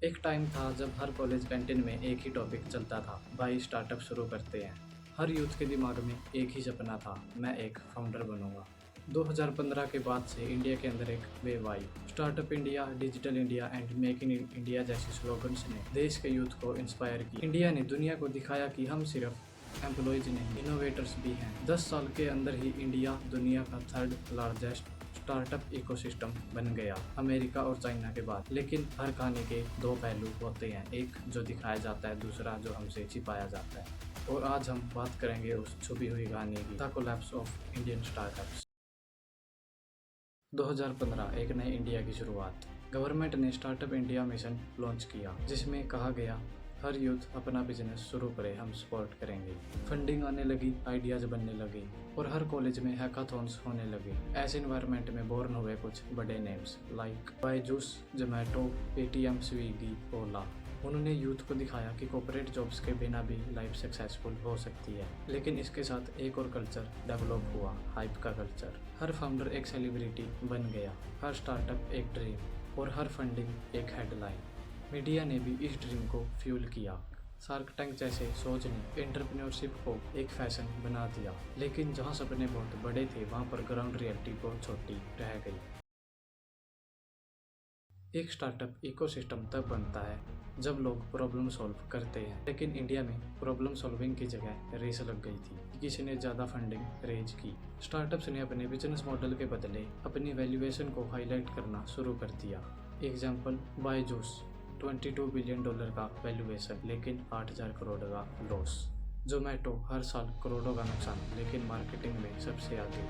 एक टाइम था जब हर कॉलेज कैंटीन में एक ही टॉपिक चलता था, भाई स्टार्टअप शुरू करते हैं। हर यूथ के दिमाग में एक ही सपना था, मैं एक फाउंडर बनूंगा। 2015 के बाद से इंडिया के अंदर एक wave I. Startup India, digital India and make in India जैसे स्लोगन्स ने देश के यूथ को इंस्पायर किया। इंडिया ने दुनिया को दिखाया कि हम सिर्फ एम्प्लॉयज नहीं, इनोवेटर्स भी हैं। 10 साल के अंदर ही इंडिया दुनिया का थर्ड लार्जेस्ट स्टार्टअप इकोसिस्टम बन गया, अमेरिका और चाइना के बाद। लेकिन हर कहानी के दो पहलू होते हैं, एक जो दिखाया जाता है, दूसरा जो हमसे छिपाया जाता है। और आज हम बात करेंगे उस छुपी हुई कहानी की, the collapse of Indian startups. 2015 एक नए इंडिया की शुरुआत। गवर्नमेंट ने स्टार्टअप इंडिया मिशन लॉन्च किया, जिसमें कहा गया हर यूथ अपना बिजनेस शुरू करे, हम सपोर्ट करेंगे। फंडिंग आने लगी, आइडियाज बनने लगे और हर कॉलेज में हैकाथॉन्स होने लगे। ऐसे इन्वायरमेंट में बोर्न हुए कुछ बड़े names like Byju's, Zomato, Paytm, Swiggy, Ola. उन्होंने यूथ को दिखाया कि कॉर्पोरेट जॉब्स के बिना भी लाइफ सक्सेसफुल हो सकती है। लेकिन इसके साथ एक और कल्चर डेवलप हुआ, हाइप का कल्चर। हर फाउंडर एक सेलिब्रिटी बन गया, हर स्टार्टअप एक ड्रीम और हर फंडिंग एक हेडलाइन। मीडिया ने भी इस ड्रीम को फ्यूल किया। शार्क टैंक जैसे सोच ने एंटरप्रेन्योरशिप को एक फैशन बना दिया। लेकिन जहां सपने बहुत बड़े थे, वहां पर ग्राउंड रियलिटी बहुत छोटी रह गई। एक स्टार्टअप इकोसिस्टम तब बनता है जब लोग प्रॉब्लम सॉल्व करते हैं। लेकिन इंडिया में प्रॉब्लम सॉल्विंग की जगह रेस लग गई थी, किसी ने ज़्यादा फंडिंग रेज की। स्टार्टअप्स ने अपने बिजनेस मॉडल के बदले अपनी वैल्यूएशन को हाईलाइट करना शुरू कर दिया। एग्जाम्पल बायजूस, $22 बिलियन का वैल्यूएशन, लेकिन 8,000 करोड़ का लॉस। जोमैटो हर साल करोड़ों का नुकसान, लेकिन मार्केटिंग में सबसे आगे।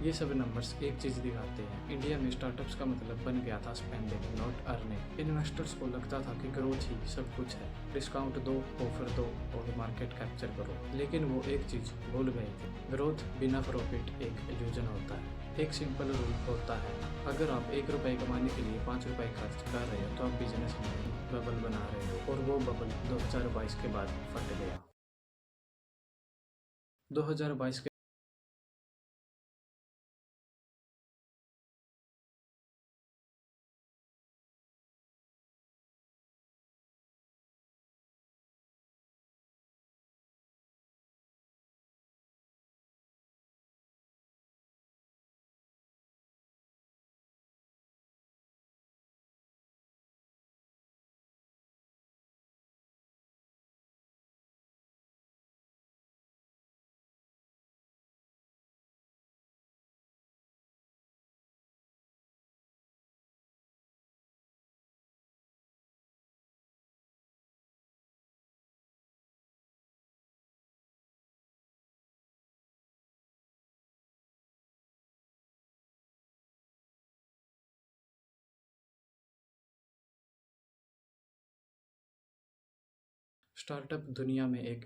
ये सब नंबर्स एक चीज़ दिखाते हैं, इंडिया में स्टार्टअप्स का मतलब बन गया था स्पेंडिंग, नॉट अर्निंग। इन्वेस्टर्स को लगता था कि ग्रोथ ही सब कुछ है, डिस्काउंट दो, ऑफर दो और मार्केट कैप्चर करो। लेकिन वो एक चीज़ भूल गए थे, ग्रोथ बिना प्रॉफिट एक इल्यूजन होता है। एक सिंपल रूल होता है, अगर आप ₹1 कमाने के लिए ₹5 खर्च कर रहे हो तो आप बिजनेस में बबल बना रहे हो। और वो बबल 2022 के बाद फट गया। 2022 के स्टार्टअप दुनिया में एक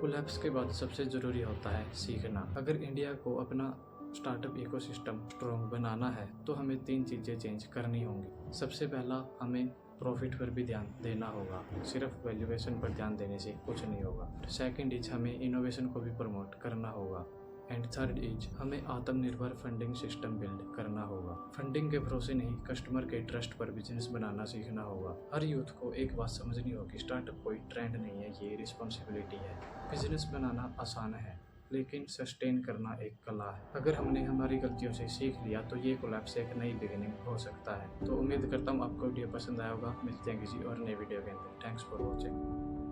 कोलैप्स के बाद सबसे ज़रूरी होता है सीखना। अगर इंडिया को अपना स्टार्टअप इकोसिस्टम स्ट्रॉन्ग बनाना है तो हमें 3 चीज़ें चेंज करनी होंगी। सबसे पहला, हमें प्रॉफिट पर भी ध्यान देना होगा, सिर्फ वैल्यूएशन पर ध्यान देने से कुछ नहीं होगा। सेकंड इज, हमें इनोवेशन को भी प्रमोट करना होगा। एंड थर्ड इज हमें आत्मनिर्भर फंडिंग सिस्टम बिल्ड करना होगा। फंडिंग के भरोसे नहीं, कस्टमर के ट्रस्ट पर बिजनेस बनाना सीखना होगा। हर यूथ को एक बात समझनी होगी, स्टार्टअप कोई ट्रेंड नहीं है, ये रिस्पॉन्सिबिलिटी है। बिजनेस बनाना आसान है लेकिन सस्टेन करना एक कला है। अगर हमने हमारी गलतियों से सीख लिया तो ये कोलैप्स एक नई बिगिनिंग हो सकता है। तो उम्मीद करता हूँ आपको वीडियो पसंद आया होगा। मिलते हैं किसी और नए वीडियो के अंदर। Thanks for watching.